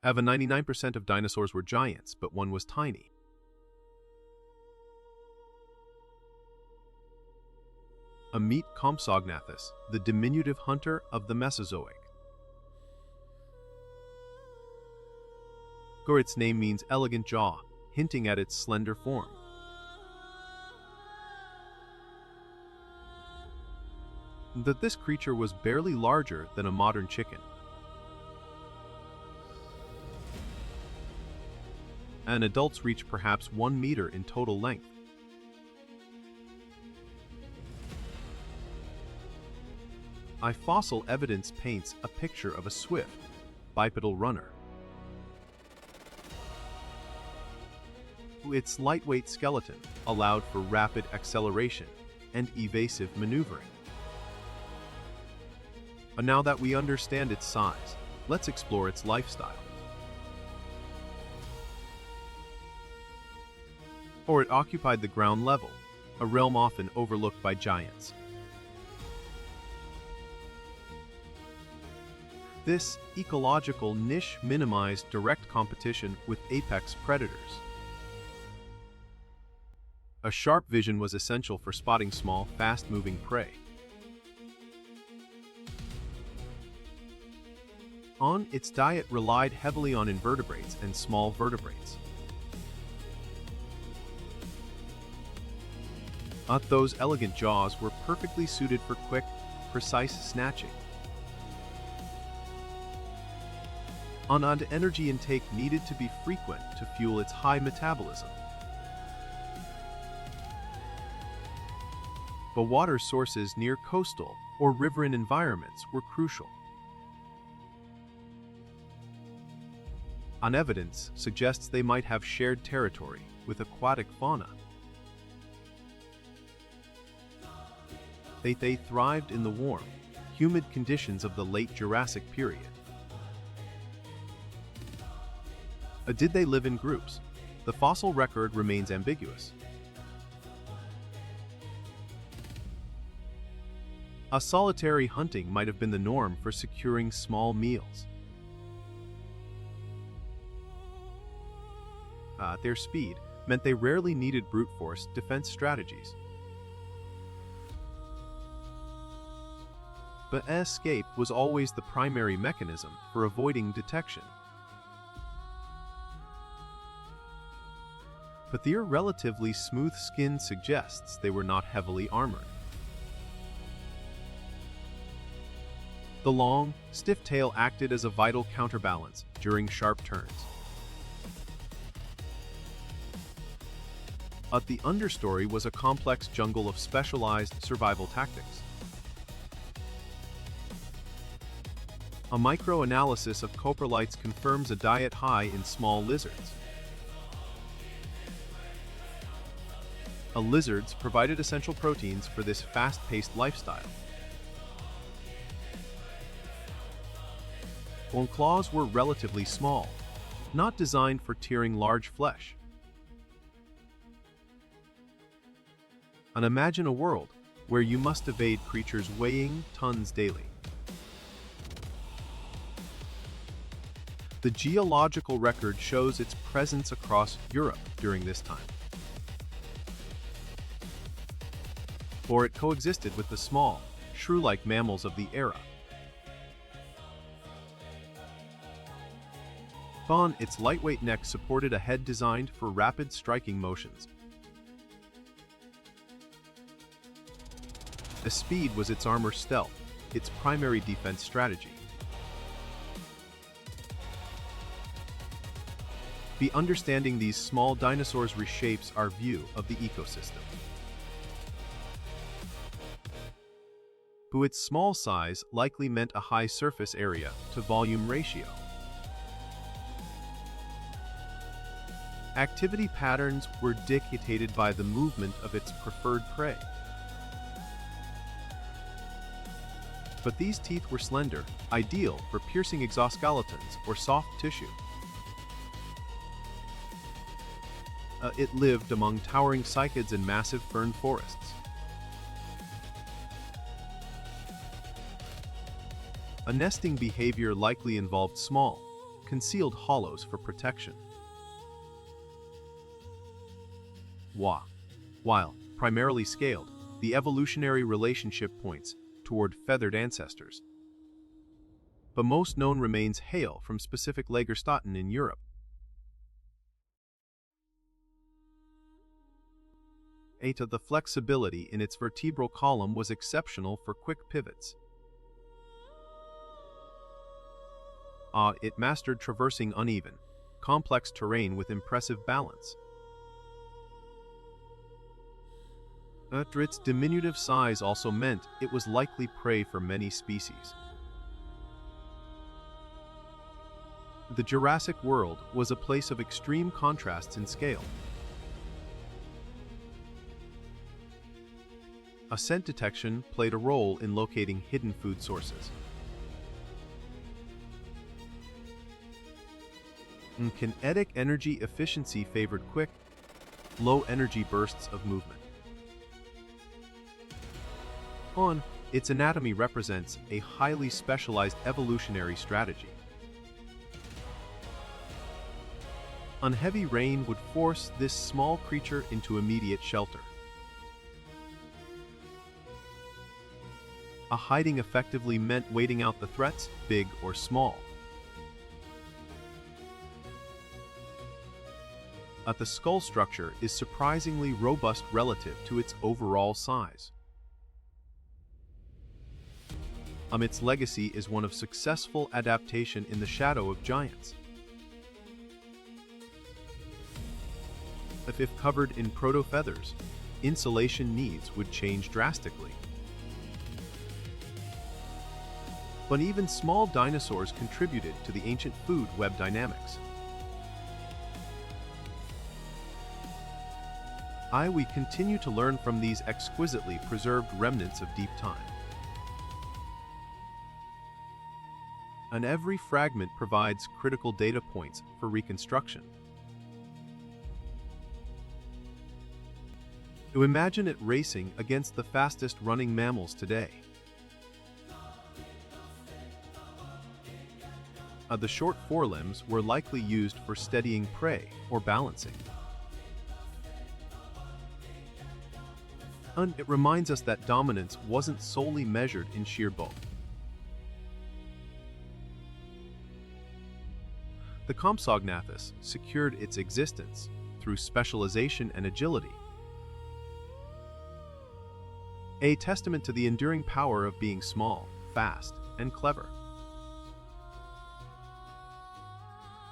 Have a 99% of dinosaurs were giants, but one was tiny. Meet Compsognathus, the diminutive hunter of the Mesozoic. Its name means elegant jaw, hinting at its slender form. That this creature was barely larger than a modern chicken. And adults reach perhaps 1 meter in total length. Fossil evidence paints a picture of a swift, bipedal runner. Its lightweight skeleton allowed for rapid acceleration and evasive maneuvering. Now that we understand its size, let's explore its lifestyle. It occupied the ground level, a realm often overlooked by giants. This ecological niche minimized direct competition with apex predators. A sharp vision was essential for spotting small, fast-moving prey. Its diet relied heavily on invertebrates and small vertebrates. Those elegant jaws were perfectly suited for quick, precise snatching. Energy intake needed to be frequent to fuel its high metabolism. But water sources near coastal or riverine environments were crucial. Evidence suggests they might have shared territory with aquatic fauna. They thrived in the warm, humid conditions of the Late Jurassic period. Did they live in groups? The fossil record remains ambiguous. Solitary hunting might have been the norm for securing small meals. Their speed meant they rarely needed brute force defense strategies. But escape was always the primary mechanism for avoiding detection. But their relatively smooth skin suggests they were not heavily armored. The long, stiff tail acted as a vital counterbalance during sharp turns. The understory was a complex jungle of specialized survival tactics. A microanalysis of coprolites confirms a diet high in small lizards. Lizards provided essential proteins for this fast-paced lifestyle. Claws were relatively small, not designed for tearing large flesh. Imagine a world where you must evade creatures weighing tons daily. The geological record shows its presence across Europe during this time. It coexisted with the small, shrew-like mammals of the era. Its lightweight neck supported a head designed for rapid striking motions. Speed was its armor stealth, its primary defense strategy. Understanding these small dinosaurs reshapes our view of the ecosystem. Its small size likely meant a high surface area to volume ratio. Activity patterns were dictated by the movement of its preferred prey. But these teeth were slender, ideal for piercing exoskeletons or soft tissue. It lived among towering cycads and massive fern forests. Nesting behavior likely involved small, concealed hollows for protection. While primarily scaled, the evolutionary relationship points toward feathered ancestors. But most known remains hail from specific Lagerstätten in Europe. The flexibility in its vertebral column was exceptional for quick pivots. It mastered traversing uneven, complex terrain with impressive balance. Its diminutive size also meant it was likely prey for many species. The Jurassic world was a place of extreme contrasts in scale. Scent detection played a role in locating hidden food sources. Kinetic energy efficiency favored quick, low-energy bursts of movement. Its anatomy represents a highly specialized evolutionary strategy. Heavy rain would force this small creature into immediate shelter. Hiding effectively meant waiting out the threats, big or small. The skull structure is surprisingly robust relative to its overall size. Its legacy is one of successful adaptation in the shadow of giants. If covered in proto-feathers, insulation needs would change drastically. But even small dinosaurs contributed to the ancient food web dynamics. We continue to learn from these exquisitely preserved remnants of deep time. And every fragment provides critical data points for reconstruction. To imagine it racing against the fastest running mammals today. The short forelimbs were likely used for steadying prey or balancing. And it reminds us that dominance wasn't solely measured in sheer bulk. The Compsognathus secured its existence through specialization and agility, a testament to the enduring power of being small, fast, and clever.